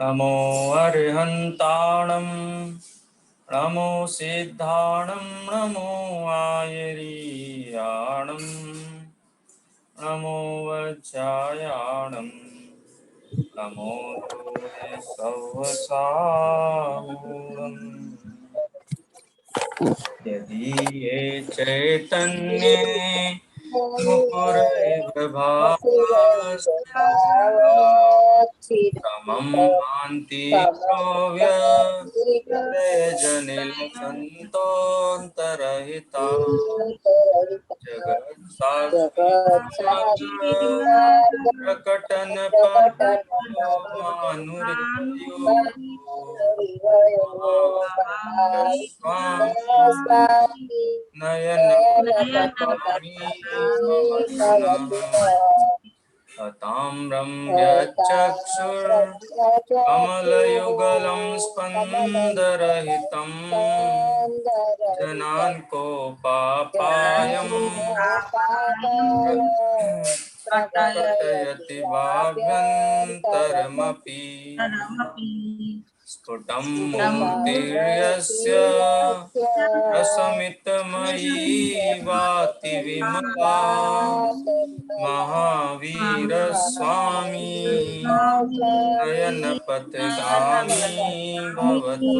नमो अर्हन्ताणं नमो सिद्धाणं नमो आयर्याणं नमो वज्रायाणं नमो सवसाहूणम् यदि ये चैतन्ये मुकुरैव भासमं भान्ति जनिलसन्तोऽन्तरहिता जगत्साक्षी प्रकटन मानुरियो नयन ताम्रं यच्चक्षुर्कमलयुगलं स्पन्दरहितं जनान्कोपापायं प्रकटयति भाव्यन्तरमपि स्फुटं मूर्तिर्यस्य रसमितमयी वाति विमला महावीरस्वामी नयनपथगामी भवतु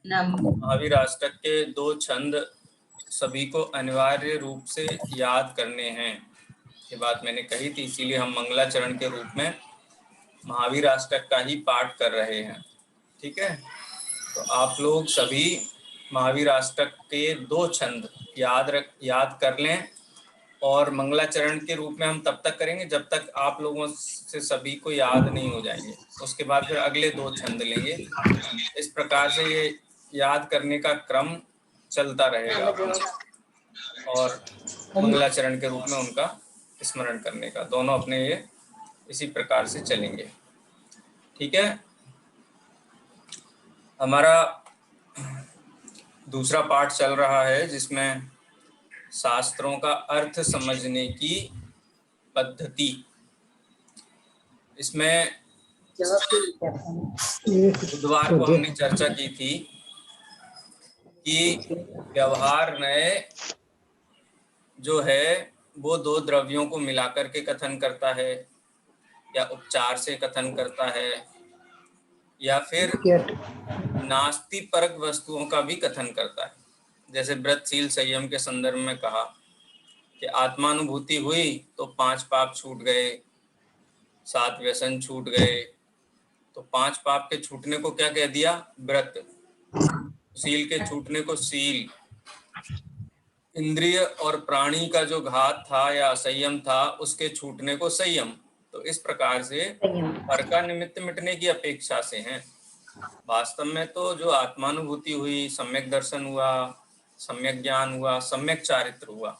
नः। महावीर अष्टक के 2 छंद सभी को अनिवार्य रूप से याद करने हैं, ये बात मैंने कही थी, इसीलिए हम मंगलाचरण के रूप में महावीर अष्टक का ही पाठ कर रहे हैं। ठीक है, तो आप लोग सभी महावीर अष्टक के 2 छंद याद कर लें, और मंगलाचरण के रूप में हम तब तक करेंगे जब तक आप लोगों से सभी को याद नहीं हो जाएंगे। उसके बाद फिर अगले 2 छंद लेंगे। इस प्रकार से ये याद करने का क्रम चलता रहेगा और मंगलाचरण के रूप में उनका स्मरण करने का, दोनों अपने ये इसी प्रकार से चलेंगे। ठीक है, हमारा दूसरा पाठ चल रहा है जिसमें शास्त्रों का अर्थ समझने की पद्धति। इसमें बुधवार को हमने चर्चा की थी कि व्यवहार नए जो है वो 2 द्रव्यों को मिलाकर के कथन करता है, या उपचार से कथन करता है, या फिर नास्ति परक वस्तुओं का भी कथन करता है। जैसे व्रतशील संयम के संदर्भ में कहा कि आत्मानुभूति हुई तो 5 पाप छूट गए, 7 व्यसन छूट गए। तो 5 पाप के छूटने को क्या कह दिया? व्रत। शील के छूटने को शील। इंद्रिय और प्राणी का जो घात था या असंयम था उसके छूटने को संयम। तो इस प्रकार से पर का निमित्त मिटने की अपेक्षा से हैं। वास्तव में तो जो आत्मानुभूति हुई, सम्यक दर्शन हुआ, सम्यक ज्ञान हुआ, सम्यक चारित्र हुआ,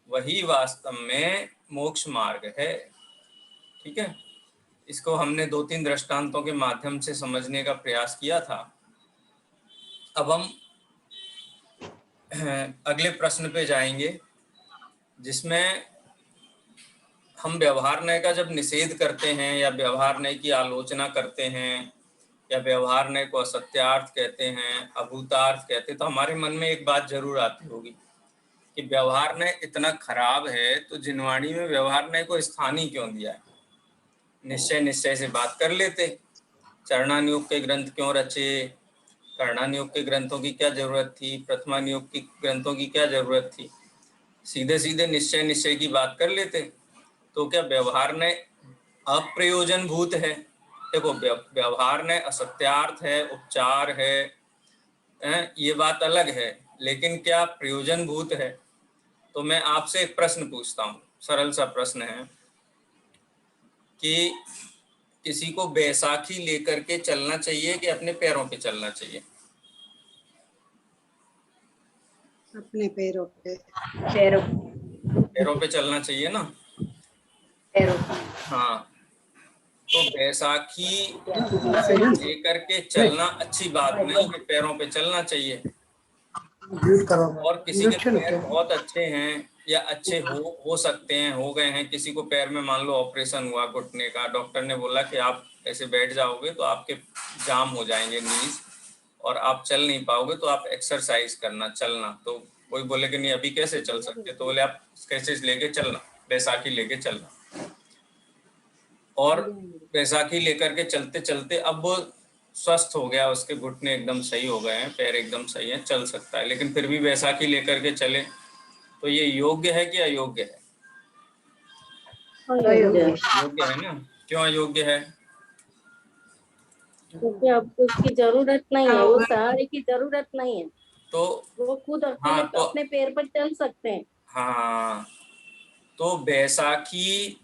वही वास्तव में मोक्ष मार्ग है। ठीक है, इसको हमने 2-3 दृष्टांतों के माध्यम से समझने का प्रयास किया था। अब हम अगले प्रश्न पे जाएंगे जिसमें हम व्यवहार नय का जब निषेध करते हैं या व्यवहार नय की आलोचना करते हैं या व्यवहार नय को असत्यार्थ कहते हैं, अभूतार्थ कहते हैं, तो हमारे मन में एक बात जरूर आती होगी कि व्यवहार नय इतना खराब है तो जिनवाणी में व्यवहार नय को स्थान ही क्यों दिया है? निश्चय से बात कर लेते। चरणानुयोग के ग्रंथ क्यों रचे? कर्णानुयोग के ग्रंथों की क्या जरूरत थी? प्रथमानुयोग की ग्रंथों की क्या जरूरत थी? सीधे निश्चय की बात कर लेते। तो क्या व्यवहार नय अप्रयोजन भूत है? देखो, व्यवहार नय असत्यार्थ है, उपचार है, ये बात अलग है, लेकिन क्या प्रयोजन भूत है? तो मैं आपसे एक प्रश्न पूछता हूँ, सरल सा प्रश्न है कि किसी को बैसाखी लेकर के चलना चाहिए कि अपने पैरों पे चलना चाहिए? अपने पैरों पे चलना चाहिए ना? हाँ, तो बैसाखी लेकर के चलना अच्छी बात नहीं है, पैरों पे चलना चाहिए। और किसी के पैर बहुत अच्छे हैं या अच्छे हो सकते हैं, हो गए हैं। किसी को पैर में मान लो ऑपरेशन हुआ घुटने का, डॉक्टर ने बोला कि आप ऐसे बैठ जाओगे तो आपके जाम हो जाएंगे नीज और आप चल नहीं पाओगे, तो आप एक्सरसाइज करना, चलना। तो कोई बोले कि नहीं अभी कैसे चल सकते, तो बोले आप स्केचेस लेके चलना, बैसाखी लेके चलना। और बैसाखी लेकर के चलते चलते अब वो स्वस्थ हो गया, उसके घुटने एकदम सही हो गए हैं, पैर एकदम सही है, चल सकता है, लेकिन फिर भी बैसाखी लेकर के चले, तो ये योग्य है कि अयोग्य है? अयोग्य। योग्य है ना। क्यों अयोग्य है? क्योंकि अब उसकी जरूरत नहीं है, वो सहारे की जरूरत नहीं है, तो वो खुद अकेले हाँ, तो अपने पैर पर चल सकते हैं। हाँ, तो बैसाखी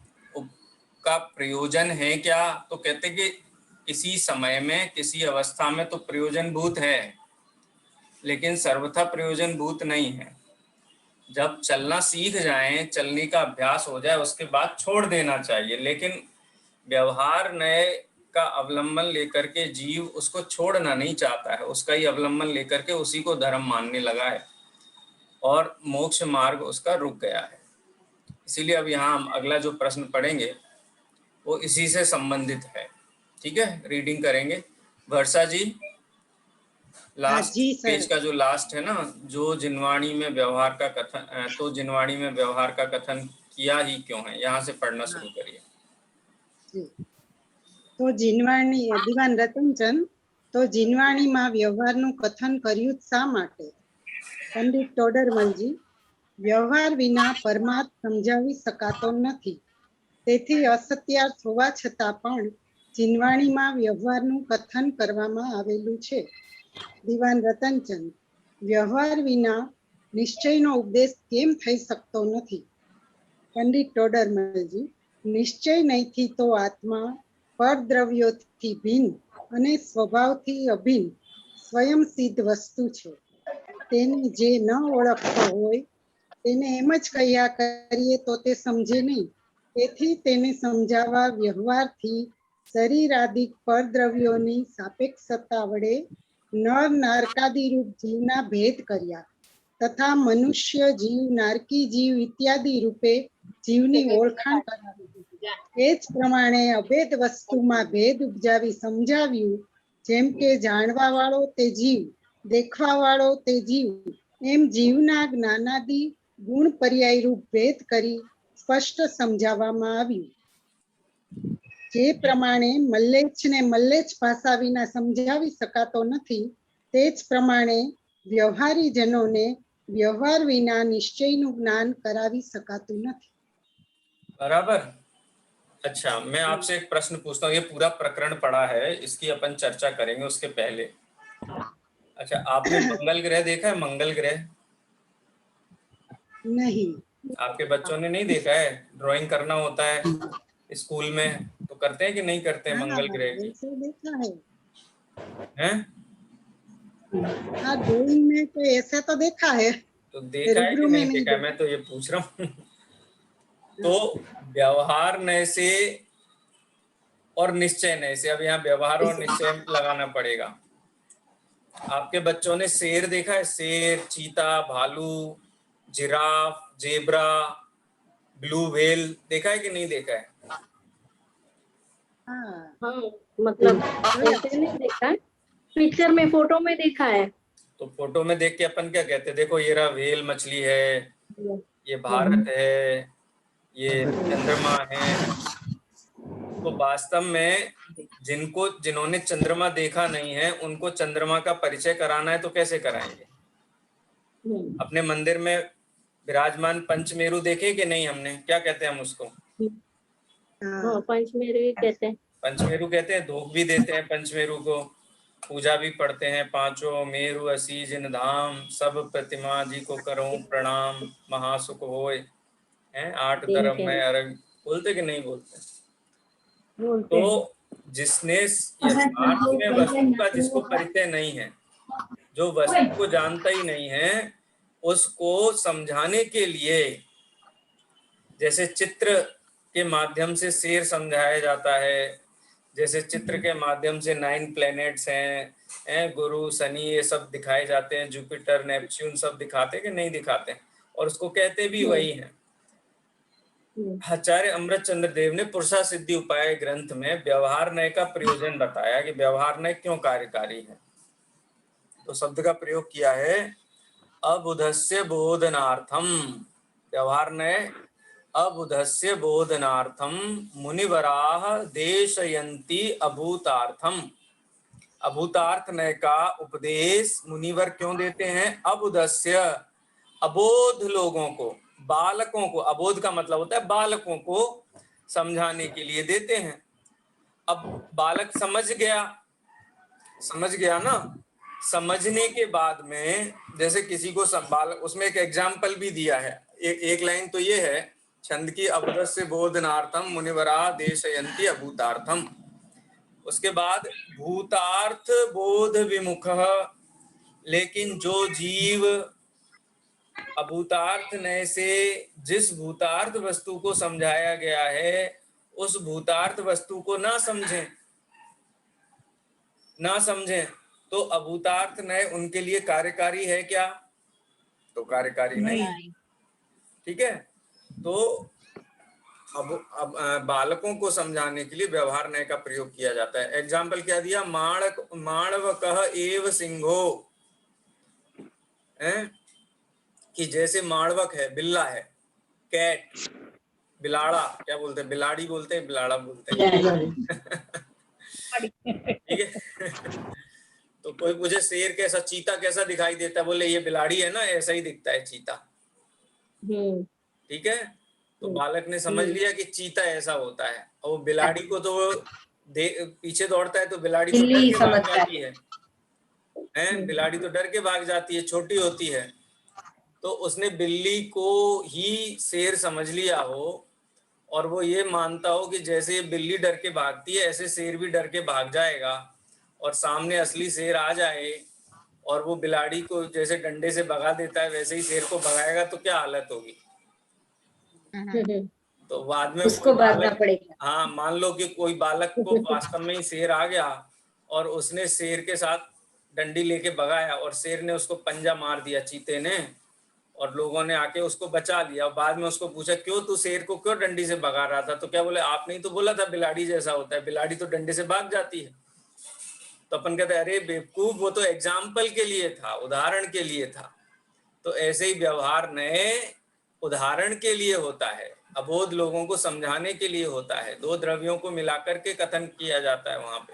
का प्रयोजन है क्या? तो कहते कि किसी समय में, किसी अवस्था में तो प्रयोजन भूत है, लेकिन सर्वथा प्रयोजन भूत नहीं है। जब चलना सीख जाएं, चलने का अभ्यास हो जाए, उसके बाद छोड़ देना चाहिए। लेकिन व्यवहार नए का अवलंबन लेकर के जीव उसको छोड़ना नहीं चाहता है, उसका ही अवलंबन लेकर के उसी को धर्म मानने लगा है और मोक्ष मार्ग उसका रुक गया है। इसीलिए अब यहाँ हम अगला जो प्रश्न पढ़ेंगे वो इसी से संबंधित है। ठीक है, रीडिंग करेंगे। वर्षा जी, लास्ट जी सर। पेज का जो लास्ट है ना, जो जिनवाणी में व्यवहार का कथन, तो जिनवाणी में व्यवहार का कथन किया ही क्यों है, यहाँ से पढ़ना शुरू करिए। जी। तो જીનવાણી દીવાન રતનચંદ, તો જીનવાણીમાં વ્યવહારનું કથન કર્યું જ શા માટે? પંડિત ટોડરમલજી, વ્યવહાર વિના પરમાર્થ સમજાવી શકાતો નથી, તેથી અસત્યાર્થ હોવા છતાં પણ જીનવાણીમાં વ્યવહારનું કથન કરવામાં આવેલું છે. દીવાન રતનચંદ, વ્યવહાર વિના નિશ્ચયનો ઉપદેશ કેમ થઈ શકતો નથી? પંડિત ટોડરમલજી, નિશ્ચય નહીંથી તો આત્મા પરદ્રવ્યોથી ભિન્ન અને સ્વભાવથી અભિન્ન સ્વયં સિદ્ધ વસ્તુ છે. તેને જે ન ઓળખતો હોય તેને એમ જ કહ્યા કરીએ તો તે સમજે નહીં. તેથી તેને સમજાવવા વ્યવહારથી શરીરાદિક પરદ્રવ્યોની સાપેક્ષતા વડે નર નારકાદી રૂપ જીવના ભેદ કર્યા તથા મનુષ્ય જીવ, નારકી જીવ ઇત્યાદિ રૂપે જીવની ઓળખાણ કરાવી. એ જ પ્રમાણે અભેદ વસ્તુમાં ભેદ ઉપજાવી સમજાવ્યું. જેમ કે જાણવા વાળો તે જીવ, દેખવા વાળો તે જીવ, એમ જીવના જ્ઞાનાદિ ગુણ પર્યાય રૂપ ભેદ કરી સ્પષ્ટ સમજાવવામાં આવ્યું. જે પ્રમાણે મલ્લેચ્છને મલ્લેચ્છ ભાષા વિના સમજાવી શકાતો નથી, તે જ પ્રમાણે વ્યવહારી જનોને व्यवहार विना निश्चय नु ज्ञान करावी सकातु नहीं। बराबर। अच्छा, मैं आपसे एक प्रश्न पूछता हूँ। ये पूरा प्रकरण पढ़ा है, इसकी अपन चर्चा करेंगे उसके पहले। अच्छा, आपने मंगल ग्रह देखा है? मंगल ग्रह नहीं। आपके बच्चों ने नहीं देखा है? ड्राइंग करना होता है स्कूल में, तो करते हैं कि नहीं करते हैं मंगल ग्रह की? देखा है। हैं? हाँ, ड्राइंग में तो ऐसे तो देखा है। तो देखा है कि नहीं देखा है, मैं तो ये पूछ रहा हूँ। तो व्यवहार नए से और निश्चय नए से, अब यहाँ व्यवहार और निश्चय लगाना पड़ेगा। आपके बच्चों ने शेर देखा है? शेर, चीता, भालू, जिराफ, जेब्रा, ब्लू व्हेल देखा है कि नहीं देखा है? हाँ, मतलब ऐसे नहीं देखा है, पिक्चर में, फोटो में देखा है। तो फोटो में देख के अपन क्या कहते हैं? देखो ये रहा व्हेल मछली है, ये भारत है, ये चंद्रमा है। तो वास्तव में जिन्होंने चंद्रमा देखा नहीं है, उनको चंद्रमा का परिचय कराना है तो कैसे कराएंगे? अपने मंदिर में विराजमान पंचमेरु देखे कि नहीं हमने? क्या कहते हैं हम उसको? पंचमेरु कहते हैं। पंचमेरु कहते हैं, धूप भी देते हैं पंचमेरु को, पूजा भी पढ़ते हैं। पांचों मेरु असी जिन धाम, सब प्रतिमा जी को करूं प्रणाम, महासुख होए हैं, 8 धर्म में अर्घ। बोलते कि नहीं बोलते? तो जिसने यथार्थ में वस्तु का जिसको परिचय नहीं है, जो वस्तु को जानता ही नहीं है, उसको समझाने के लिए जैसे चित्र के माध्यम से शेर समझाया जाता है, जैसे चित्र के माध्यम से 9 प्लैनेट्स हैं, गुरु, शनि, ये सब दिखाए जाते हैं, जुपिटर, नेपच्यून सब दिखाते कि नहीं दिखाते हैं? और उसको कहते भी वही हैं। आचार्य अमृत चंद्र देव ने पुरुषा सिद्धि उपाय ग्रंथ में व्यवहार नय का प्रयोजन बताया कि व्यवहार नय क्यों कार्यकारी है। तो शब्द का प्रयोग किया है अबुधस्य बोधनार्थम। व्यवहार नय अबुधस्य बोधनार्थम मुनिवराह देशयन्ति अभूतार्थम। अभूतार्थ नय का उपदेश मुनिवर क्यों देते हैं? अबुधस्य, अबोध लोगों को, बालकों को, अबोध का मतलब होता है बालकों को समझाने के लिए देते हैं। अब बालक समझ गया ना, समझने के बाद में जैसे किसी को बालक, उसमें एक एग्जाम्पल भी दिया है। एक लाइन तो ये है छंद की, अबुधस्य बोधनार्थम मुनिवरा देशयन्ति अभूतार्थम। उसके बाद भूतार्थ बोध विमुख, लेकिन जो जीव अभूतार्थ नय से जिस भूतार्थ वस्तु को समझाया गया है उस भूतार्थ वस्तु को ना समझें तो अभूतार्थ नय उनके लिए कार्यकारी है क्या? तो कार्यकारी नहीं। ठीक है, तो अब बालकों को समझाने के लिए व्यवहार नय का प्रयोग किया जाता है। एग्जाम्पल क्या दिया? माणवकः एव सिंहो, कि जैसे माणवक है, बिल्ला है, कैट, बिलाड़ा, क्या बोलते हैं, बिलाड़ी बोलते हैं, बिलाड़ा बोलते हैं। ठीक है। तो कोई मुझे शेर कैसा, चीता कैसा दिखाई देता है? बोले ये बिलाड़ी है ना, ऐसा ही दिखता है चीता। ठीक है, तो बालक ने समझ लिया कि चीता ऐसा होता है, और वो बिलाड़ी को तो पीछे दौड़ता है तो बिलाड़ी तो डर के भाग जाती है, बिलाड़ी तो डर के भाग जाती है, छोटी होती है। तो उसने बिल्ली को ही शेर समझ लिया हो और वो ये मानता हो कि जैसे ये बिल्ली डर के भागती है ऐसे शेर भी डर के भाग जाएगा, और सामने असली शेर आ जाए और वो बिलाड़ी को जैसे डंडे से भगा देता है वैसे ही शेर को भगाएगा, तो क्या हालत होगी? तो बाद में उसको भागना पड़ेगा। हाँ, मान लो कि कोई बालक को वास्तव में ही शेर आ गया और उसने शेर के साथ डंडी लेके भगाया और शेर ने उसको पंजा मार दिया, चीते ने, और लोगों ने आके उसको बचा लिया। और बाद में उसको पूछा क्यों तू शेर को क्यों डंडी से भगा रहा था? तो क्या बोले, आपने ही तो बोला था बिलाड़ी जैसा होता है, बिलाड़ी तो डंडे से भाग जाती है। तो अपन कहते हैं अरे बेवकूफ, वो तो एग्जाम्पल के लिए था, उदाहरण के लिए था। तो ऐसे ही व्यवहार नए उदाहरण के लिए होता है, अबोध लोगों को समझाने के लिए होता है। दो द्रव्यों को मिलाकर के कथन किया जाता है वहां पे।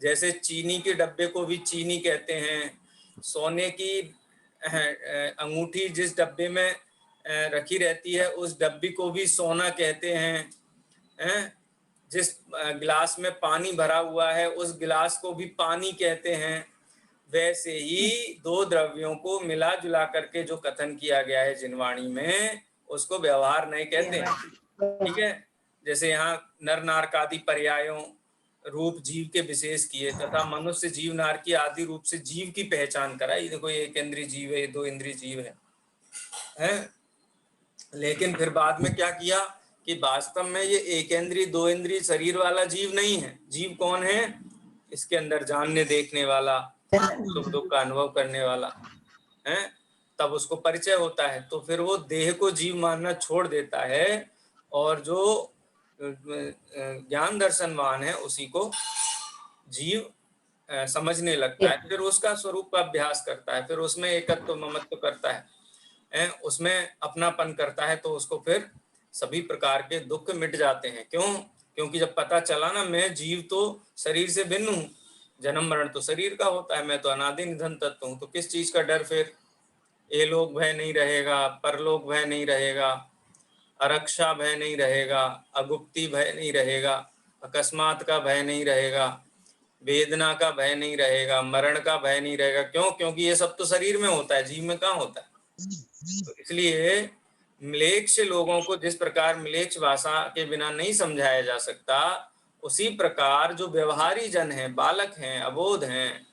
जैसे चीनी के डब्बे को भी चीनी कहते हैं, सोने की अंगूठी जिस डब्बे में रखी रहती है उस डब्बी को भी सोना कहते हैं, जिस गिलास में पानी भरा हुआ है उस गिलास को भी पानी कहते हैं। वैसे ही दो द्रव्यों को मिला जुला करके जो कथन किया गया है जिनवाणी में, उसको व्यवहार नहीं कहते हैं। ठीक है, जैसे यहाँ नर नारकादि पर्यायों रूप जीव के विशेष किए तथा मनुष्य जीव नार की आदि रूप से जीव की पहचान कराई। देखो ये एक इंद्रिय जीव है, ये दो इंद्रिय जीव है। लेकिन फिर बाद में क्या किया कि वास्तव में ये एक इंद्रिय दो इंद्रिय शरीर वाला जीव नहीं है। जीव कौन है? इसके अंदर जानने देखने वाला, सुख दुख का अनुभव करने वाला है, तब उसको परिचय होता है। तो फिर वो देह को जीव मानना छोड़ देता है और जो ज्ञान दर्शनवान है उसी को जीव समझने लगता है। फिर उसका स्वरूप का अभ्यास करता है, फिर उसमें एकत्व ममत्व करता है, उसमें अपनापन करता है, तो उसको फिर सभी प्रकार के दुख मिट जाते हैं। क्यों? क्योंकि जब पता चला ना मैं जीव तो शरीर से भिन्न हूँ, जन्म मरण तो शरीर का होता है, मैं तो अनादि निधन तत्व हूँ, तो किस चीज का डर? फिर ये लोक भय नहीं रहेगा, परलोक भय नहीं रहेगा, अरक्षा भय नहीं रहेगा, अगुप्ति भय नहीं रहेगा, अकस्मात का भय नहीं रहेगा, वेदना का भय नहीं रहेगा, मरण का भय नहीं रहेगा। क्यों? क्योंकि ये सब तो शरीर में होता है, जीव में कहाँ होता है। तो इसलिए म्लेच्छ लोगों को जिस प्रकार म्लेच्छ भाषा के बिना नहीं समझाया जा सकता, उसी प्रकार जो व्यवहारी जन हैं, बालक हैं, अबोध हैं,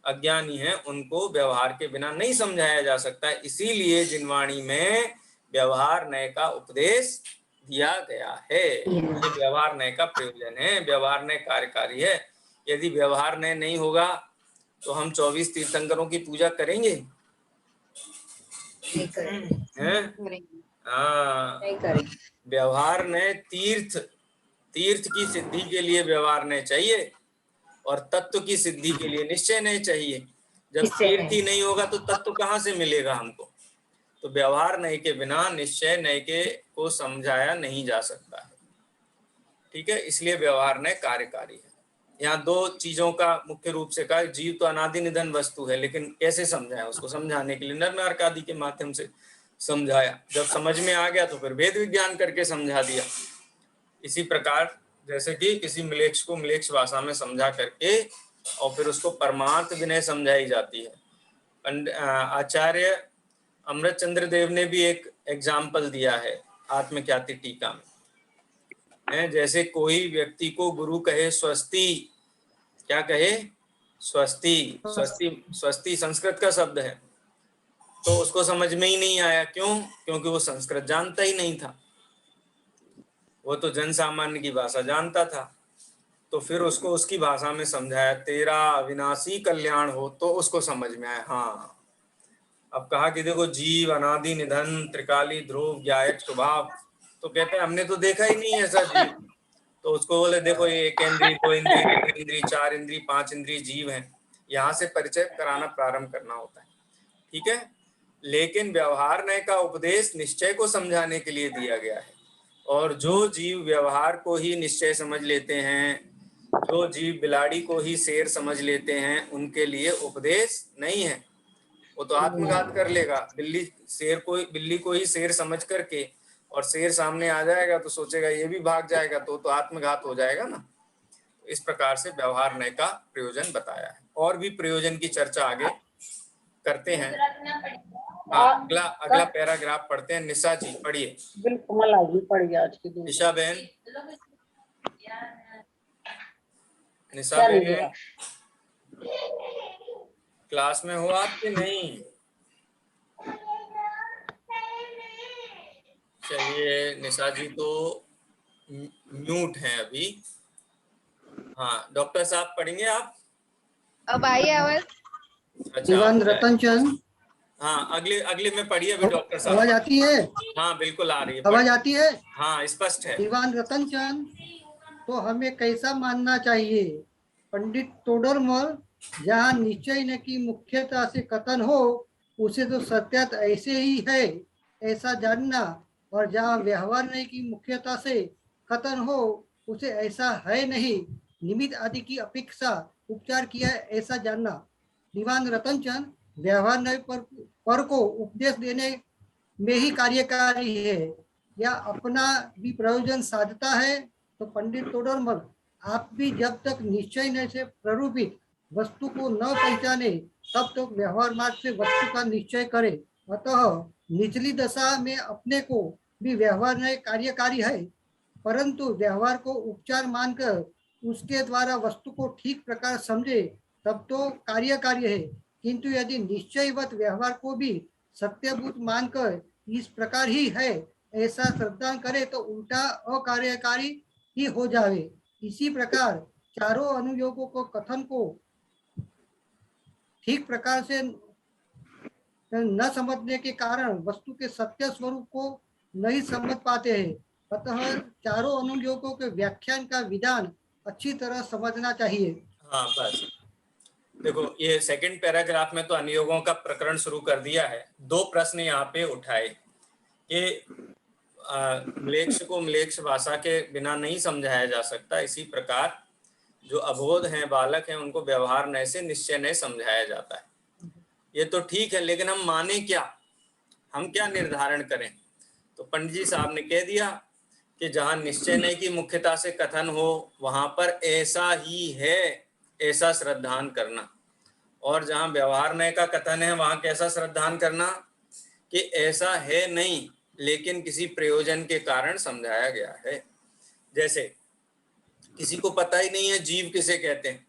अज्ञानी हैं, उनको व्यवहार के बिना नहीं समझाया जा सकता। इसीलिए जिनवाणी में व्यवहार नय का उपदेश दिया गया है। ये व्यवहार नय का प्रयोजन है, व्यवहार नय कार्यकारी है। यदि व्यवहार नय नहीं होगा तो हम 24 तीर्थंकरों की पूजा करेंगे? हैं? हाँ, नहीं करेंगे। व्यवहार ने तीर्थ की सिद्धि के लिए व्यवहार ने चाहिए और तत्व की सिद्धि के लिए निश्चय नहीं चाहिए। जब निश्चय तीर्थ नहीं। ही नहीं होगा तो तत्व कहाँ से मिलेगा हमको? तो व्यवहार नहीं के बिना निश्चय नहीं के को समझाया नहीं जा सकता है। ठीक है, इसलिए व्यवहार नहीं कार्यकारी है। यहाँ दो चीजों का मुख्य रूप से कहा, जीव तो अनादि निधन वस्तु है, लेकिन कैसे समझाएं उसको? समझाने के लिए नर नारक आदि के माध्यम से समझाया। जब समझ में आ गया तो फिर वेद विज्ञान करके समझा दिया। इसी प्रकार जैसे कि किसी म्लेच्छ को म्लेच्छ भाषा में समझा करके और फिर उसको परमार्थ विनय समझाई जाती है। आचार्य अमृत चंद्र देव ने भी एक एग्जाम्पल दिया है आत्मख्याति टीका में। जैसे कोई व्यक्ति को गुरु कहे स्वस्ति, क्या कहे? स्वस्ति। स्वस्ति स्वस्ति संस्कृत का शब्द है, तो उसको समझ में ही नहीं आया। क्यों? क्योंकि वो संस्कृत जानता ही नहीं था, वो तो जन सामान्य की भाषा जानता था। तो फिर उसको उसकी भाषा में समझाया, तेरा अविनाशी कल्याण हो, तो उसको समझ में आया। हाँ, अब कहा कि देखो जीव अनादि निधन त्रिकाली ध्रुव ज्ञायत स्वभाव, तो कहते हैं हमने तो देखा ही नहीं ऐसा जीव। तो उसको बोले देखो ये एक इंद्री, दो इंद्री, तीन इंद्री, चार इंद्री, पांच इंद्री जीव हैं। यहाँ से परिचय कराना प्रारंभ करना होता है। ठीक है, लेकिन व्यवहार नय का उपदेश निश्चय को समझाने के लिए दिया गया है। और जो जीव व्यवहार को ही निश्चय समझ लेते हैं, जो जीव बिलाड़ी को ही शेर समझ लेते हैं, उनके लिए उपदेश नहीं है। वो तो आत्मघात कर लेगा। बिल्ली को ही शेर समझ करके और शेर सामने आ जाएगा तो सोचेगा ये भी भाग जाएगा, तो आत्मघात हो जाएगा ना। इस प्रकार से व्यवहार नय का प्रयोजन बताया है। और भी प्रयोजन की चर्चा आगे करते हैं। हाँ, अगला पैराग्राफ पढ़ते हैं। निशा जी पढ़िए। बिल्कुल आगे पड़ गया आज की दिन। निशा बहन, निशा बहन क्लास में हो आप कि नहीं? चलिए, निशा जी तो म्यूट हैं अभी। हाँ, डॉक्टर साहब पढ़ेंगे आप? अब आई आवाज? अच्छा, रतन चंद। हाँ, अगले में पढ़िए अभी डॉक्टर साहब। आवाज आती है? हाँ बिल्कुल आ रही है। आवाज आती है? हाँ, स्पष्ट है। दीवान रतन चंद, तो हमें कैसा मानना चाहिए? पंडित तोडरमल, जहाँ निश्चय न की मुख्यता से कथन हो उसे तो सत्यात ऐसे ही है ऐसा जानना, और जहाँ व्यवहार नहीं की मुख्यता से कथन हो उसे ऐसा है नहीं, निमित्त आदि की अपेक्षा उपचार किया ऐसा जानना। दीवान रतन चंद, व्यवहार नहीं पर को उपदेश देने में ही कार्यकारी है या अपना भी प्रयोजन साधता है। तो पंडित तोडरमल, आप भी जब तक निश्चय नहीं से प्ररूपित वस्तु को न पहचाने तब तक व्यवहार मार्ग से वस्तु का निश्चय करे। अतः निचली दशा में अपने को भी व्यवहार नहीं कार्यकारी है, परंतु व्यवहार को उपचार मानकर उसके द्वारा वस्तु को ठीक प्रकार समझे तब तो कार्यकारी है। किंतु यदि निश्चयवत व्यवहार को भी सत्यभूत मानकर इस प्रकार ही है ऐसा श्रद्धा करे तो उल्टा अकार्यकारी ही हो जावे। इसी प्रकार चारों अनुयोगों को कथन को ठीक प्रकार से न समझने के कारण वस्तु के सत्य स्वरूप को नहीं समझ पाते हैं। अतः चारों अनुयोगों के व्याख्यान का विधान अच्छी तरह समझना चाहिए। हाँ बस देखो, ये सेकंड पैराग्राफ में तो अनुयोगों का प्रकरण शुरू कर दिया है। दो प्रश्न यहाँ पे उठाए कि म्लेच्छ को म्लेच्छ भाषा के बिना नहीं समझाया जा सकता। इसी प्रकार जो अबोध हैं, बालक हैं, उनको व्यवहार नय से निश्चय नय समझाया जाता है। ये तो ठीक है, लेकिन हम माने क्या? हम क्या निर्धारण करें? तो पंडित जी साहब ने कह दिया कि जहाँ निश्चय नय की मुख्यता से कथन हो वहां पर ऐसा ही है ऐसा श्रद्धान करना, और जहाँ व्यवहार नय का कथन है वहां कैसा श्रद्धान करना कि ऐसा है नहीं लेकिन किसी प्रयोजन के कारण समझाया गया है। जैसे किसी को पता ही नहीं है जीव किसे कहते हैं,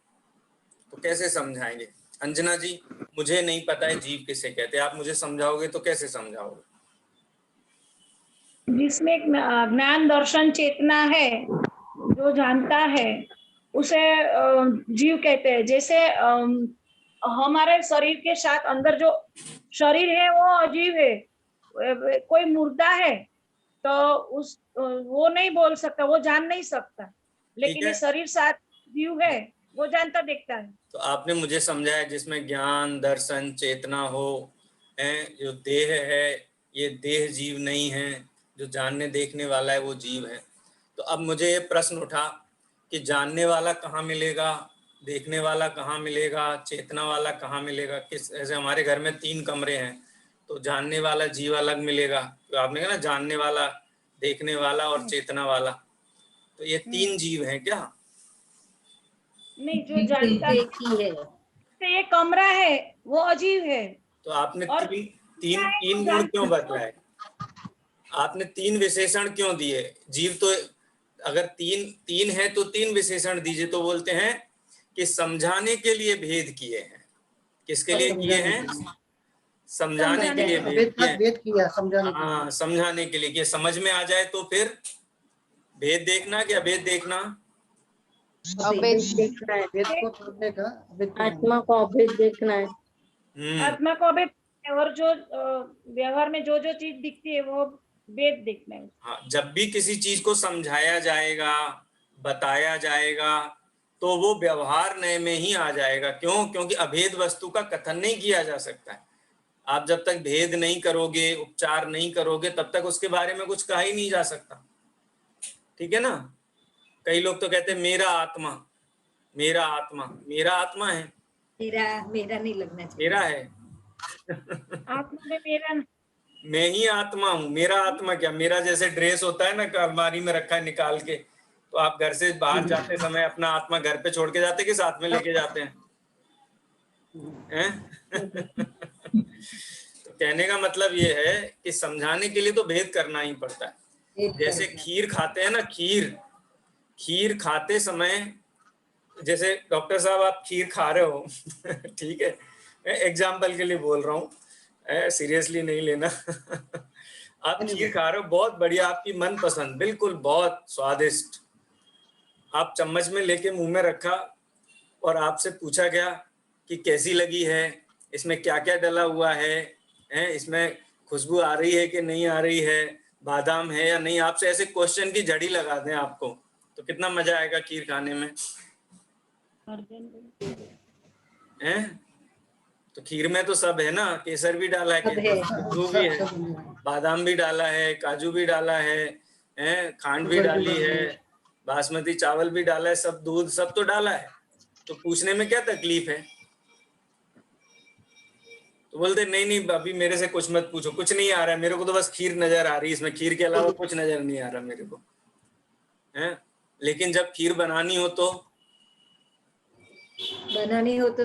तो कैसे समझाएंगे? अंजना जी, मुझे नहीं पता है जीव किसे कहते हैं, आप मुझे समझाओगे तो कैसे समझाओगे? जिसमें ज्ञान दर्शन चेतना है, जो जानता है उसे जीव कहते हैं। जैसे हमारे शरीर के साथ अंदर जो शरीर है वो अजीव है, कोई मुर्दा है तो उस वो नहीं बोल सकता, वो जान नहीं सकता, लेकिन है। ये शरीर साथ जीव है, वो जानता देखता है। तो आपने मुझे समझाया जिसमें ज्ञान दर्शन चेतना हो, है जो देह है, ये देह जीव नहीं है, जो जानने देखने वाला है वो जीव है। तो अब मुझे ये प्रश्न उठा कि जानने वाला कहाँ मिलेगा, देखने वाला कहाँ मिलेगा, चेतना वाला कहाँ मिलेगा? किस, ऐसे हमारे घर में 3 कमरे हैं, तो जानने वाला जीव अलग मिलेगा, तो आपने कहा ना जानने वाला, देखने वाला और चेतना वाला, तो ये 3 जीव हैं क्या? नहीं, जो जानता एक ही है। तो ये कमरा है वो अजीब है। तो आपने और तीन गुण क्यों बतलाए? आपने 3 विशेषण क्यों दिए? जीव तो अगर तीन है तो 3 विशेषण दीजिए। तो बोलते हैं कि समझाने के लिए भेद किए हैं। किसके लिए किए हैं? समझाने के लिए भेद किए हैं। भेद किया समझाने के लिए। हाँ, समझाने के लिए कि समझ में आ जाए। तो फिर भेद देखना क्या भेद देखना? अभेद देखना है, भेद को तोड़ने का, भेद को आत्मा को अभेद देखना है। आत्मा को अभेद, और जो व्यवहार में जो जो चीज दिखती है वो भेद देखना है। हाँ, जब भी किसी चीज को समझाया जाएगा, बताया जाएगा, तो वो व्यवहार नए में ही आ जाएगा। क्यों? क्योंकि अभेद वस्तु का कथन नहीं किया जा सकता है। आप जब तक भेद नहीं करोगे, उपचार नहीं करोगे, तब तक उसके बारे में कुछ कहा ही नहीं जा सकता। ठीक है ना? कई लोग तो कहते हैं मेरा आत्मा, मेरा आत्मा, मेरा आत्मा है, मेरा नहीं लगना चाहिए। मेरा है। आत्मा में मेरा मैं ही आत्मा हूँ। मेरा आत्मा क्या? मेरा जैसे ड्रेस होता है ना, अलमारी में रखा है निकाल के, तो आप घर से बाहर जाते समय अपना आत्मा घर पे छोड़ के जाते कि साथ में लेके जाते हैं? तो कहने का मतलब ये है कि समझाने के लिए तो भेद करना ही पड़ता है। जैसे खीर खाते हैं ना, खीर खाते समय, जैसे डॉक्टर साहब आप खीर खा रहे हो ठीक है, मैं एग्जाम्पल के लिए बोल रहा हूँ, सीरियसली नहीं लेना आप खीर खा रहे हो, बहुत बढ़िया, आपकी मनपसंद, बिल्कुल बहुत स्वादिष्ट। आप चम्मच में लेके मुंह में रखा और आपसे पूछा गया कि कैसी लगी है, इसमें क्या क्या डला हुआ है, इसमें खुशबू आ रही है कि नहीं आ रही है, बादाम है या नहीं, आपसे ऐसे क्वेश्चन की झड़ी लगा दें आपको, तो कितना मजा आएगा खीर खाने में? हैं? तो खीर में तो सब है ना, केसर भी डाला है, खुशबू भी है, बादाम भी डाला है, काजू भी डाला है, खांड भी डाली है, बासमती चावल भी डाला है, सब दूध सब तो डाला है। तो पूछने में क्या तकलीफ है? तो बोलते नहीं नहीं अभी मेरे से कुछ मत पूछो, कुछ नहीं आ रहा है मेरे को, तो बस खीर नजर आ रही है, इसमें खीर के अलावा कुछ नजर नहीं आ रहा मेरे को, है। लेकिन जब खीर बनानी हो तो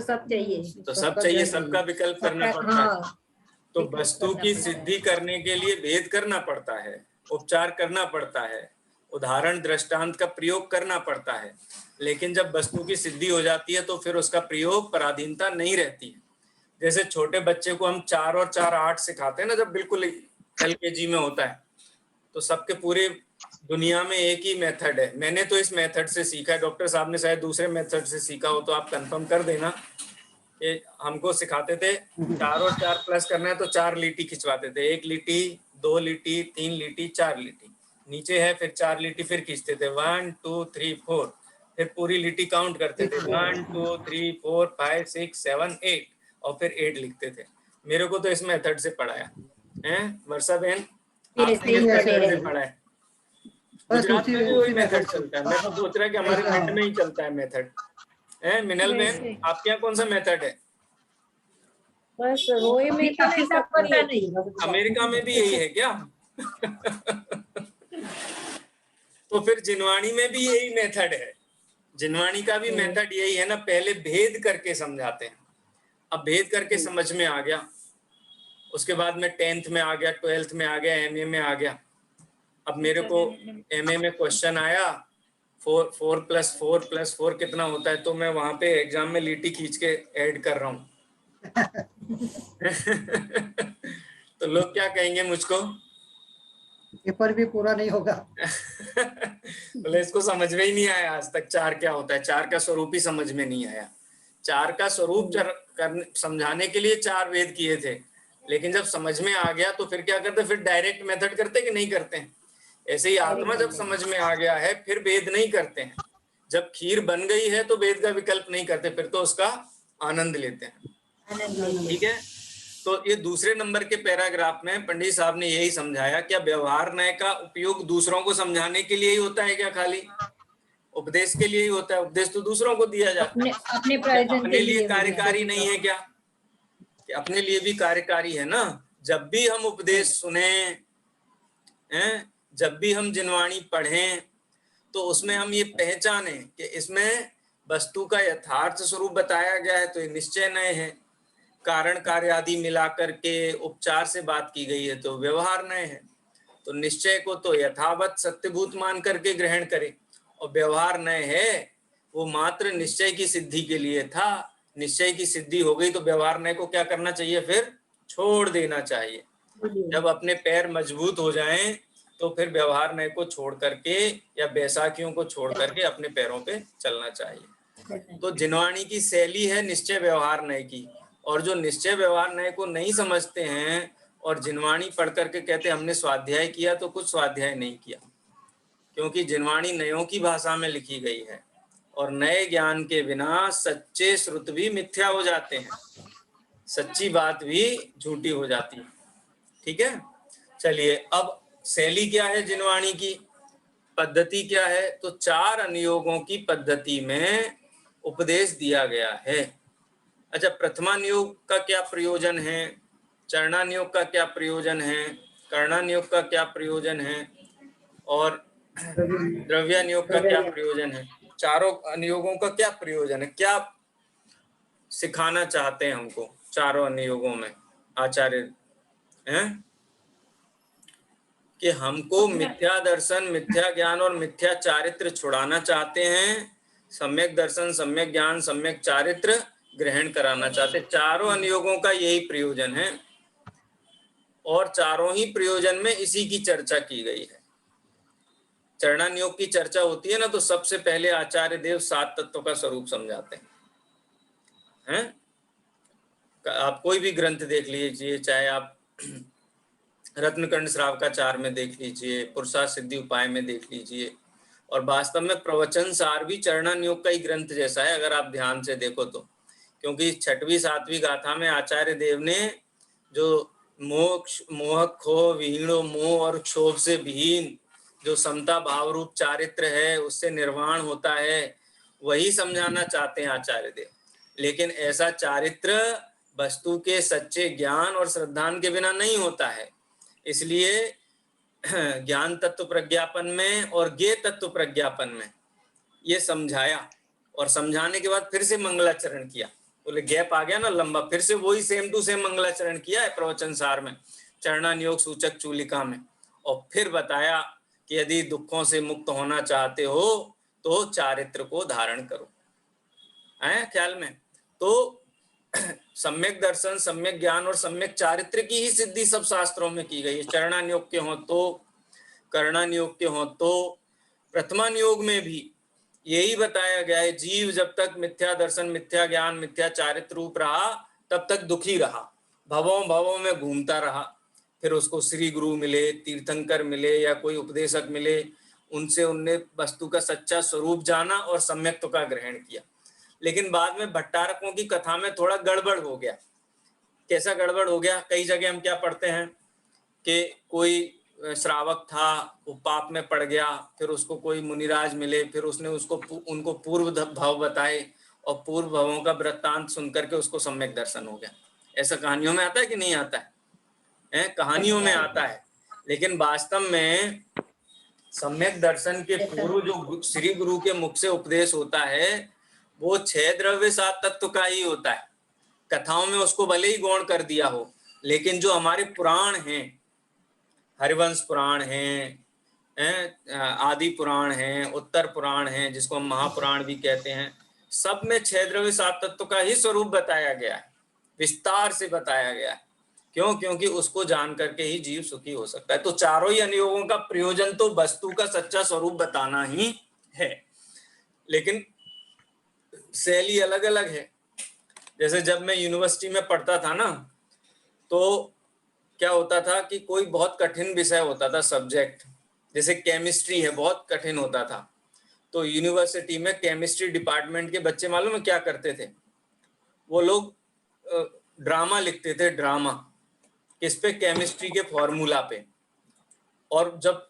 सब चाहिए, तो सब चाहिए, सबका विकल्प करना पड़ता है। तो वस्तु की सिद्धि करने के लिए भेद करना पड़ता है, उपचार करना पड़ता है, उदाहरण दृष्टांत का प्रयोग करना पड़ता है। लेकिन जब वस्तु की सिद्धि हो जाती है तो फिर उसका प्रयोग पराधीनता नहीं रहती है। जैसे छोटे बच्चे को हम 4 और 4 8 सिखाते हैं ना, जब बिल्कुल LKG में होता है, तो सबके पूरे दुनिया में एक ही मेथड है। मैंने तो इस मेथड से सीखा है, डॉक्टर साहब ने शायद दूसरे मेथड से सीखा हो, तो आप कंफर्म कर देना। कि हमको सिखाते थे 4 और 4 प्लस करना है तो 4 लीटी खिंचवाते थे, 1 लीटी 2 लीटी 3 लीटी 4 लीटी, नीचे है फिर 4 लीटी फिर खींचते थे, 1 2 3 4, फिर पूरी लीटी काउंट करते थे, 1 2 3 4 5 6 7 8, और फिर 8 लिखते थे। मेरे को तो इस मेथड से पढ़ाया है वर्षा बहन, आपने किस मेथड से पढ़ा है? गुजरात में भी वही मेथड चलता है। मैं तो सोच रहा है कि हमारे पेट में ही चलता है मेथड। मिनल बहन, आपके यहाँ कौन सा मेथड है? बस रोए में तो नहीं, सब पता नहीं। अमेरिका में भी यही है क्या? तो फिर जिनवाणी में भी यही मेथड है। जिनवाणी का भी मेथड यही है ना, पहले भेद करके समझाते हैं। अब भेद करके समझ में आ गया, उसके बाद में 10th में आ गया, 12th में आ गया, MA में आ गया। अब मेरे को MA में क्वेश्चन आया 4 + 4 + 4 कितना होता है, तो मैं वहां पे एग्जाम में लीटी खींच के ऐड कर रहा हूँ। तो लोग क्या कहेंगे मुझको? पेपर भी पूरा नहीं होगा। बोले इसको समझ में ही नहीं आया आज तक 4 क्या होता है, 4 का स्वरूप ही समझ में नहीं आया। 4 का स्वरूप समझाने के लिए 4 वेद किए थे, लेकिन जब समझ में आ गया तो फिर क्या करते, फिर डायरेक्ट मेथड करते कि नहीं करते हैं। ऐसे ही आत्मा जब समझ में आ गया है फिर भेद नहीं करते हैं। जब खीर बन गई है तो भेद का विकल्प नहीं करते, फिर तो उसका आनंद लेते हैं। ठीक है, तो ये दूसरे नंबर के पैराग्राफ में पंडित साहब ने यही समझाया, क्या व्यवहार न्याय का उपयोग दूसरों को समझाने के लिए ही होता है क्या? खाली उपदेश के लिए ही होता है? उपदेश तो दूसरों को दिया जाता है, अपने लिए कार्यकारी नहीं है क्या? कि अपने लिए भी कार्यकारी है ना। जब भी हम उपदेश सुने हैं, जब भी हम जिनवाणी पढ़ें, तो उसमें हम ये पहचाने कि इसमें वस्तु का यथार्थ स्वरूप बताया गया है तो ये निश्चय नय है, कारण कार्य आदि मिलाकर के उपचार से बात की गई है तो व्यवहार नय है। तो निश्चय को तो यथावत सत्यभूत मान करके ग्रहण करें, और व्यवहार नय है वो मात्र निश्चय की सिद्धि के लिए था। निश्चय की सिद्धि हो गई तो व्यवहार नय को क्या करना चाहिए? फिर छोड़ देना चाहिए। जब अपने पैर मजबूत हो जाएं तो फिर व्यवहार नय को छोड़ करके या बैसाखियों को छोड़ करके अपने पैरों पे चलना चाहिए। तो जिनवाणी की शैली है निश्चय व्यवहार नय की, और जो निश्चय व्यवहार नय को नहीं समझते हैं और जिनवाणी पढ़ करके कहते हमने स्वाध्याय किया, तो कुछ स्वाध्याय नहीं किया, क्योंकि जिनवाणी नयों की भाषा में लिखी गई है और नए ज्ञान के बिना सच्चे श्रुत भी मिथ्या हो जाते हैं, सच्ची बात भी झूठी हो जाती है। ठीक है, चलिए अब शैली क्या है जिनवाणी की, पद्धति क्या है? तो 4 अनुयोगों की पद्धति में उपदेश दिया गया है। अच्छा, प्रथमानुयोग का क्या प्रयोजन है, चरणानुयोग का क्या प्रयोजन है, कर्णानुयोग का क्या प्रयोजन है, और द्रव्यानुयोग का क्या प्रयोजन है? चारों अनुयोगों का क्या प्रयोजन है, क्या सिखाना चाहते हैं हमको चारों अनुयोगों में आचार्य हैं? कि हमको मिथ्या दर्शन, मिथ्या ज्ञान और मिथ्या चारित्र छुड़ाना चाहते हैं, सम्यक दर्शन, सम्यक ज्ञान, सम्यक चारित्र ग्रहण कराना चाहते हैं। चारों अनुयोगों का यही प्रयोजन है, और चारों ही प्रयोजन में इसी की चर्चा की गई है। चरणानुयोग की चर्चा होती है ना, तो सबसे पहले आचार्य देव 7 तत्वों का स्वरूप समझाते हैं। आप कोई भी ग्रंथ देख लीजिए, चाहे आप रत्नकंड श्रावकाचार में देख लीजिए, पुरुषार्थ सिद्धि उपाय में देख लीजिए, और वास्तव में प्रवचन सार भी चरणानुयोग का ही ग्रंथ जैसा है अगर आप ध्यान से देखो तो। क्योंकि 6वीं 7वीं गाथा में आचार्य देव ने जो मोक्ष, मोह, खो, विहीणो, मोह और क्षोभ से विहीन जो समता भाव रूप चारित्र है, उससे निर्वाण होता है, वही समझाना चाहते हैं आचार्य देव। लेकिन ऐसा चारित्र वस्तु के सच्चे ज्ञान और श्रद्धान के बिना नहीं होता है। इसलिए ज्ञान तत्व प्रज्ञापन में और ज्ञेय तत्व प्रज्ञापन में ये समझाया, और समझाने के बाद फिर से मंगलाचरण किया। बोले गैप आ गया ना लंबा, फिर से वही सेम टू सेम मंगलाचरण किया है प्रवचन सार में, चरणानुयोग सूचक चूलिका में, और फिर बताया कि यदि दुखों से मुक्त होना चाहते हो तो चारित्र को धारण करो। है ख्याल में? तो सम्यक दर्शन, सम्यक ज्ञान और सम्यक चारित्र की ही सिद्धि सब शास्त्रों में की गई है। चरणानुयोग के हो तो, कर्णानुयोग के हो तो, प्रथमानुयोग में भी यही बताया गया है। जीव जब तक मिथ्या दर्शन, मिथ्या ज्ञान, मिथ्या चारित्र रूप रहा तब तक दुखी रहा, भवों भवों में घूमता रहा। फिर उसको श्री गुरु मिले, तीर्थंकर मिले या कोई उपदेशक मिले, उनसे उनने वस्तु का सच्चा स्वरूप जाना और सम्यक्त्व का ग्रहण किया। लेकिन बाद में भट्टारकों की कथा में थोड़ा गड़बड़ हो गया। कैसा गड़बड़ हो गया? कई जगह हम क्या पढ़ते हैं कि कोई श्रावक था, वो पाप में पड़ गया, फिर उसको कोई मुनिराज मिले, फिर उसने उनको पूर्व भाव बताए, और पूर्व भावों का वृत्तांत सुनकर के उसको सम्यक दर्शन हो गया। ऐसा कहानियों में आता है कि नहीं आता है? कहानियों में आता है, लेकिन वास्तव में सम्यक दर्शन के पूर्व जो श्री गुरु के मुख से उपदेश होता है वो 6 द्रव्य 7 तत्व का ही होता है। कथाओं में उसको भले ही गौण कर दिया हो, लेकिन जो हमारे पुराण हैं, हरिवंश पुराण हैं, आदि पुराण हैं, उत्तर पुराण हैं, जिसको हम महापुराण भी कहते हैं, सब में 6 द्रव्य 7 तत्व का ही स्वरूप बताया गया है, विस्तार से बताया गया है। क्यों? क्योंकि उसको जान करके ही जीव सुखी हो सकता है। तो चारों ही अनुयोगों का प्रयोजन तो वस्तु का सच्चा स्वरूप बताना ही है, लेकिन शैली अलग अलग है। जैसे जब मैं यूनिवर्सिटी में पढ़ता था ना, तो क्या होता था कि कोई बहुत कठिन विषय होता था, सब्जेक्ट, जैसे केमिस्ट्री है, बहुत कठिन होता था, तो यूनिवर्सिटी में केमिस्ट्री डिपार्टमेंट के बच्चे मालूम है क्या करते थे? वो लोग ड्रामा लिखते थे, ड्रामा किस पे? केमिस्ट्री के फॉर्मूला पे। और जब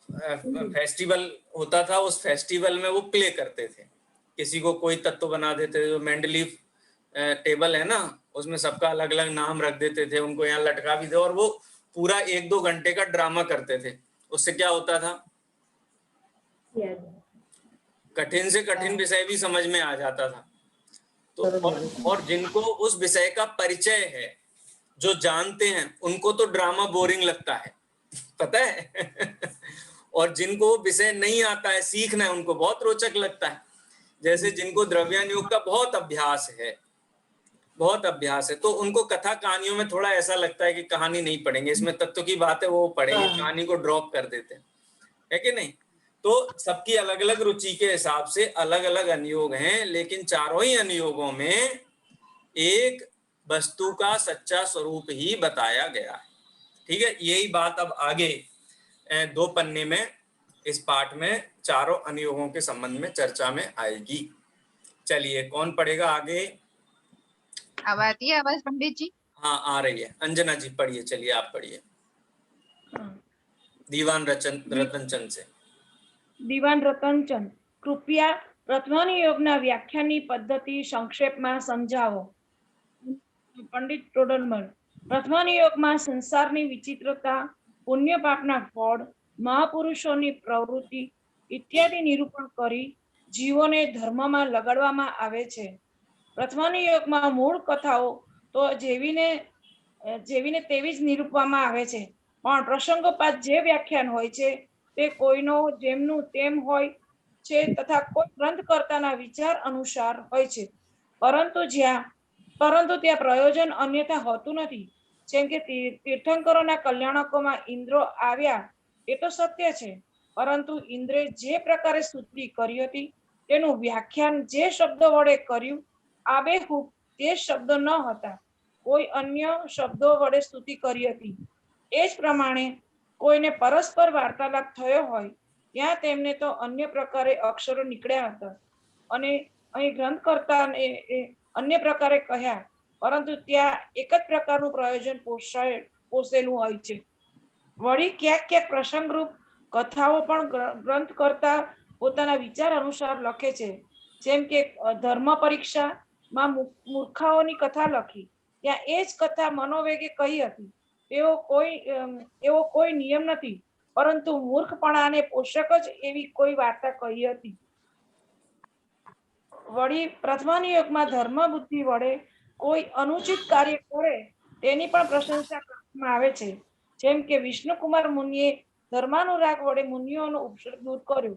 फेस्टिवल होता था, उस फेस्टिवल में वो प्ले करते थे, किसी को कोई तत्व बना देते थे। जो मेंडलीफ टेबल है ना, उसमें सबका अलग अलग नाम रख देते थे, उनको यहाँ लटका भी थे, और वो पूरा 1-2 घंटे का ड्रामा करते थे। उससे क्या होता था? कठिन से कठिन विषय भी समझ में आ जाता था। तो और जिनको उस विषय का परिचय है, जो जानते हैं, उनको तो ड्रामा बोरिंग लगता है, पता है और जिनको विषय नहीं आता है, सीखना है, उनको बहुत रोचक लगता है। जैसे जिनको द्रव्यान योग का बहुत अभ्यास है, तो उनको कथा कहानियों में थोड़ा ऐसा लगता है कि कहानी नहीं पढ़ेंगे, इसमें तत्व की बात है वो पढ़ेंगे, कहानी को ड्रॉप कर देते हैं, है कि नहीं? तो सबकी अलग अलग रुचि के हिसाब से अलग अलग अनुयोग हैं, लेकिन चारों ही अनुयोगों में एक वस्तु का सच्चा स्वरूप ही बताया गया है। ठीक है, यही बात अब आगे 2 पन्ने में, इस पाठ में चारों अनुयोगों के संबंध में चर्चा में आएगी। चलिए, कौन पढ़ेगा आगे? अब आती है आवाज पंडित जी? हाँ, आ रही है। अंजना जी पढ़िए, चलिए आप पढ़िए। दीवान रतनचंद से। દીવાન રતનચંદ, કૃપયા પ્રથમાનુયોગના વ્યાખ્યાની પદ્ધતિ સંક્ષેપમાં સમજાવો. પંડિત ટોડરમલ, પ્રથમાનુયોગમાં સંસારની વિચિત્રતા, પુણ્ય પાપના ફળ, મહાપુરુષોની પ્રવૃત્તિ ઇત્યાદિ નિરૂપણ કરી જીવોને ધર્મમાં લગાડવામાં આવે છે. પ્રથમાનુયોગમાં મૂળ કથાઓ તો જેવીને તેવી જ નિરૂપવામાં આવે છે, પણ પ્રસંગોપાત જે વ્યાખ્યાન હોય છે તે કોઈનો જેમનું તેમ હોય છે તથા કોઈ ગ્રંથકર્તાના વિચાર અનુસાર હોય છે, પરંતુ ત્યાં પ્રયોજન અન્યથા હોતું નથી. જેમ કે તીર્થંકરોના કલ્યાણકોમાં ઇન્દ્રો આવ્યા એ તો સત્ય છે, પરંતુ ઇન્દ્રે જે પ્રકારે સ્તુતિ કરી હતી તેનું વ્યાખ્યાન જે શબ્દો વડે કર્યું આબેહૂબ તે શબ્દો ન હતા, કોઈ અન્ય શબ્દો વડે સ્તુતિ કરી હતી. એ જ પ્રમાણે કોઈને પરસ્પર વાર્તાલાપ થયો હોય ત્યાં તેમને તો અન્ય પ્રકારે અક્ષરો નીકળ્યા હતા અને અહીં ગ્રંથકર્તાને અન્ય પ્રકારે કહ્યા, પરંતુ ત્યાં એક જ પ્રકારનું પ્રયોજન પોષેલું હોય છે. વળી ક્યાંક પ્રસંગરૂપ કથાઓ પણ ગ્રંથકર્તા પોતાના વિચાર અનુસાર લખે છે. જેમ કે ધર્મ પરીક્ષામાં મૂર્ખાઓની કથા લખી, ત્યાં એ જ કથા મનોવેગે કહી હતી. એવો કોઈ નિયમ નથી, પરંતુ મૂર્ખપણાને પોષક જ એવી કોઈ વાર્તા કહી હતી. વળી પ્રથમાનુયોગમાં ધર્મ બુદ્ધિ વડે કોઈ અનુચિત કાર્ય કરે તેની પણ પ્રશંસા કરવામાં આવે છે. જેમ કે વિષ્ણુકુમાર મુનિએ ધર્માનુરાગ વડે મુનિઓનો ઉપસર્ગ દૂર કર્યો.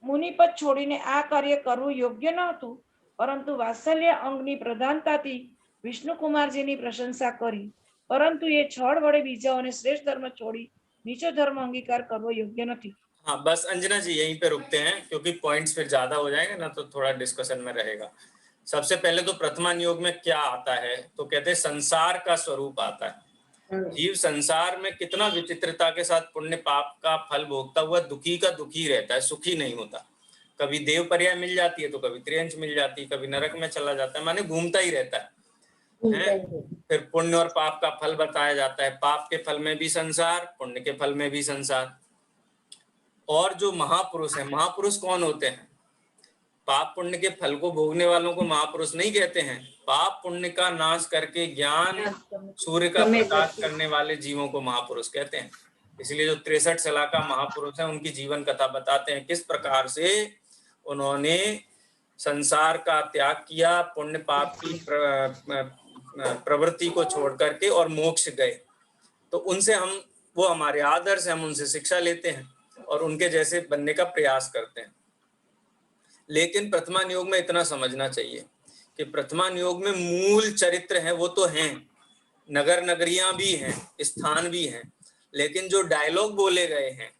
મુનિપદ છોડીને આ કાર્ય કરવું યોગ્ય ન હતું, પરંતુ વાત્સલ્ય અંગની પ્રધાનતાથી વિષ્ણુકુમારજીની પ્રશંસા કરી, પરંતુ એ છળ વડે બીજાઓને શ્રેષ્ઠ ધર્મ છોડી नीचो धर्म अंगीकार करना योग्य नहीं। हाँ, बस अंजना जी यहीं पे रुकते हैं, क्योंकि पॉइंट्स फिर ज्यादा हो जाएंगे ना, तो थोड़ा डिस्कशन में रहेगा। सबसे पहले तो प्रथमानुयोग में क्या आता है, तो कहते हैं संसार का स्वरूप आता है। जीव संसार में कितना विचित्रता के साथ पुण्य पाप का फल भोगता हुआ दुखी का दुखी रहता है, सुखी नहीं होता। कभी देव पर्याय मिल जाती है तो कभी त्रियंश मिल जाती है, कभी नरक में चला जाता है, माने घूमता ही रहता है। फिर पुण्य और पाप का फल बताया जाता है। पाप के फल में भी संसार, पुण्य के फल में भी संसार। और जो महापुरुष है, महापुरुष कौन होते हैं? पाप पुण्य के फल को भोगने वालों को महापुरुष नहीं कहते हैं। पाप पुण्य का नाश करके ज्ञान सूर्य का प्रकाश करने वाले जीवों को महापुरुष कहते हैं। इसलिए जो 63 सलाह का महापुरुष है, उनकी जीवन कथा बताते हैं किस प्रकार से उन्होंने संसार का त्याग किया, पुण्य पाप की प्रवृत्ति को छोड़ करके और मोक्ष गए। तो उनसे वो हमारे आदर्श है, हम उनसे शिक्षा लेते हैं और उनके जैसे बनने का प्रयास करते हैं। लेकिन प्रथमानुयोग में इतना समझना चाहिए कि प्रथमानुयोग में मूल चरित्र है वो तो हैं, नगर नगरियां भी हैं, स्थान भी हैं, लेकिन जो डायलॉग बोले गए हैं,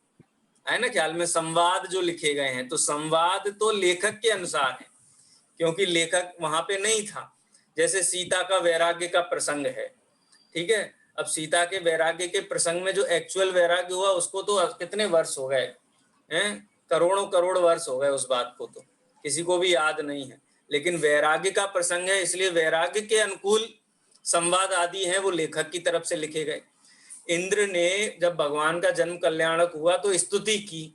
है ना, ख्याल में संवाद जो लिखे गए हैं, तो संवाद तो लेखक के अनुसार है, क्योंकि लेखक वहां पे नहीं था। जैसे सीता का वैराग्य का प्रसंग है, ठीक है, अब सीता के वैराग्य के प्रसंग में जो एक्चुअल वैराग्य हुआ उसको तो कितने वर्ष हो गए हैं, करोड़ों करोड़ वर्ष हो गए, उस बात को तो किसी को भी याद नहीं है। लेकिन वैराग्य का प्रसंग है, इसलिए वैराग्य के अनुकूल संवाद आदि हैं वो लेखक की तरफ से लिखे गए। इंद्र ने जब भगवान का जन्म कल्याणक हुआ तो स्तुति की,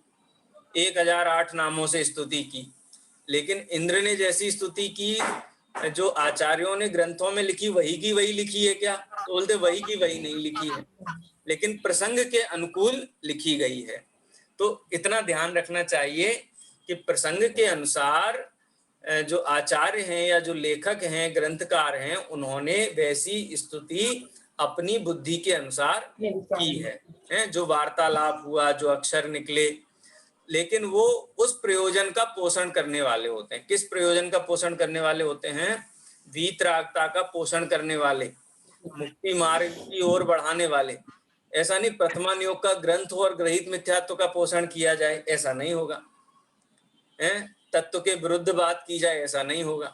1008 नामों से स्तुति की, लेकिन इंद्र ने जैसी स्तुति की जो आचार्यों ने ग्रंथों में लिखी वही की वही लिखी है क्या? तो बोलते वही की वही नहीं लिखी है, लेकिन प्रसंग के अनुकूल लिखी गई है। तो इतना ध्यान रखना चाहिए कि प्रसंग के अनुसार जो आचार्य हैं या जो लेखक हैं, ग्रंथकार हैं, उन्होंने वैसी स्तुति अपनी बुद्धि के अनुसार की है, जो वार्तालाप हुआ, जो अक्षर निकले, लेकिन वो उस प्रयोजन का पोषण करने वाले होते हैं। किस प्रयोजन का पोषण करने वाले होते हैं? वीतरागता का पोषण करने वाले, मुक्ति मार्ग की ओर बढ़ाने वाले। ऐसा नहीं प्रथमा नियोग का ग्रंथ और ग्रहित मिथ्यात्व का पोषण किया जाए, ऐसा नहीं होगा, तत्व के विरुद्ध बात की जाए, ऐसा नहीं होगा।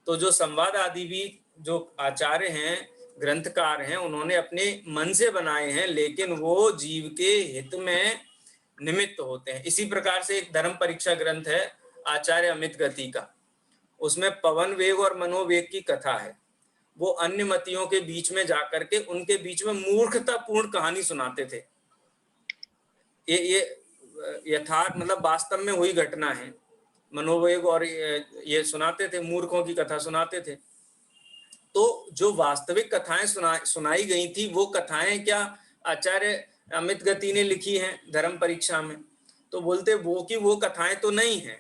तो जो संवाद आदि भी जो आचार्य हैं, ग्रंथकार हैं, उन्होंने अपने मन से बनाए हैं, लेकिन वो जीव के हित में निमित्त होते हैं। इसी प्रकार से एक धर्म परीक्षा ग्रंथ है आचार्य अमित गति का, उसमें पवन वेग और मनोवेग की कथा है। वो अन्य मतियों के बीच में जाकर के उनके बीच में मूर्खतापूर्ण कहानी सुनाते थे। ये यथार्थ मतलब वास्तव में हुई घटना है। मनोवेग और ये सुनाते थे, मूर्खों की कथा सुनाते थे। तो जो वास्तविक कथाएं सुनाई गई थी वो कथाएं क्या आचार्य अमित गति ने लिखी हैं धर्म परीक्षा में? तो बोलते वो कि वो कथाएं तो नहीं है,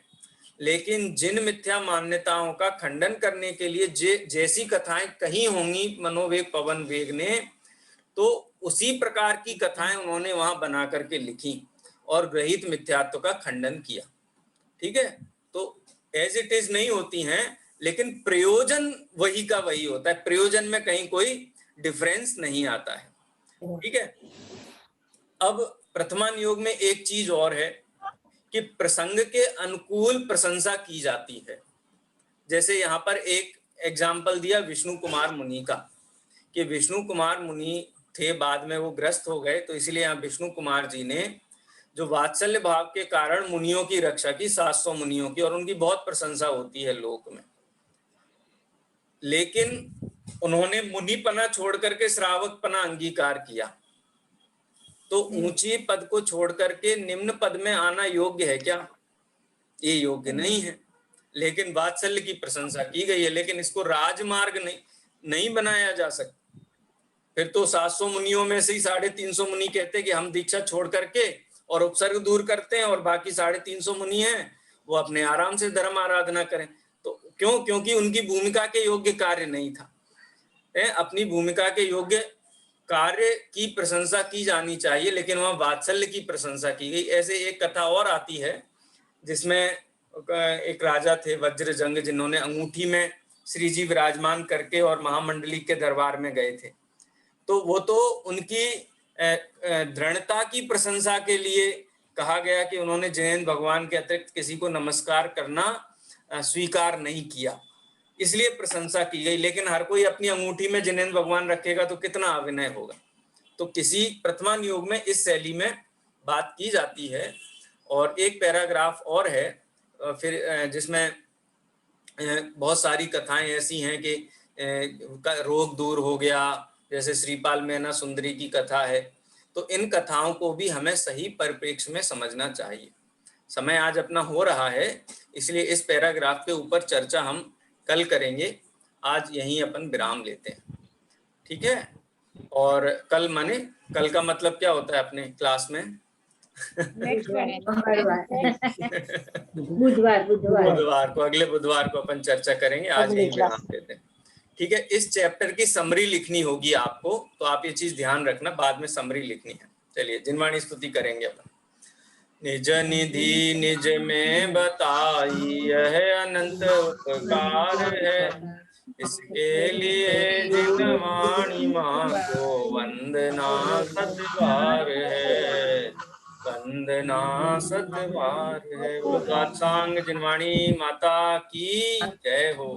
लेकिन जिन मिथ्या मान्यताओं का खंडन करने के लिए जैसी कथाएं कही होंगी मनोवेग पवन वेग ने, तो उसी प्रकार की कथाएं उन्होंने वहां बना करके लिखी और ग्रहित मिथ्यात्व का खंडन किया। ठीक है, तो एज इट इज नहीं होती हैं, लेकिन प्रयोजन वही का वही होता है, प्रयोजन में कहीं कोई डिफरेंस नहीं आता है। ठीक है, अब प्रथमा नियोग में एक चीज और है कि प्रसंग के अनुकूल प्रशंसा की जाती है। जैसे यहाँ पर एक एग्जाम्पल दिया विष्णु कुमार मुनि का, कि विष्णु कुमार मुनि थे, बाद में वो ग्रस्त हो गए, तो इसलिए यहाँ विष्णु कुमार जी ने जो वात्सल्य भाव के कारण मुनियों की रक्षा की, 700 मुनियों की, और उनकी बहुत प्रशंसा होती है लोक में। लेकिन उन्होंने मुनिपना छोड़ करके श्रावकपना अंगीकार किया। तो ऊंची पद को छोड़ करके निम्न पद में आना योग्य है क्या? ये योग्य नहीं है, लेकिन वात्सल्य की प्रशंसा की गई है, लेकिन इसको राजमार्ग नहीं बनाया जा सकता। फिर तो 700 मुनियों में से ही 350 मुनि कहते कि हम दीक्षा छोड़ करके और उपसर्ग दूर करते हैं, और बाकी 350 मुनि हैं वो अपने आराम से धर्म आराधना करें। तो क्यों? क्योंकि उनकी भूमिका के योग्य कार्य नहीं था। अपनी भूमिका के योग्य कार्य की प्रशंसा की जानी चाहिए, लेकिन वहां वात्सल्य की प्रशंसा की गई। ऐसे एक कथा और आती है जिसमें एक राजा थे वज्रजंग, जिन्होंने अंगूठी में श्री जी विराजमान करके और महामंडली के दरबार में गए थे। तो वो तो उनकी दृढ़ता की प्रशंसा के लिए कहा गया कि उन्होंने जिनेंद्र भगवान के अतिरिक्त किसी को नमस्कार करना स्वीकार नहीं किया, इसलिए प्रशंसा की गई। लेकिन हर कोई अपनी अंगूठी में जिनेंद्र भगवान रखेगा तो कितना अविनय होगा। तो किसी प्रथमा नियोग में इस शैली में बात की जाती है। और एक पैराग्राफ और है फिर जिसमें बहुत सारी कथाएं ऐसी हैं कि रोग दूर हो गया, जैसे श्रीपाल मैना सुंदरी की कथा है। तो इन कथाओं को भी हमें सही परिप्रेक्ष्य में समझना चाहिए। समय आज अपना हो रहा है, इसलिए इस पैराग्राफ के ऊपर चर्चा हम कल करेंगे। आज यहीं अपन विराम लेते हैं, ठीक है? और कल माने कल का मतलब क्या होता है अपने क्लास में? बुधवार को, अगले बुधवार को अपन चर्चा करेंगे। आज यहीं विराम देते हैं, ठीक है? इस चैप्टर की समरी लिखनी होगी आपको, तो आप ये चीज ध्यान रखना, बाद में समरी लिखनी है। चलिए जिनवाणी स्तुति करेंगे अपन। निज निधि निज में बताई यह अनंत उपकार है, इसके लिए जिनवाणी माँ को वंदना सतबार है, वंदना सतबार है। बोलो गात्सांग जिनवाणी माता की जय हो।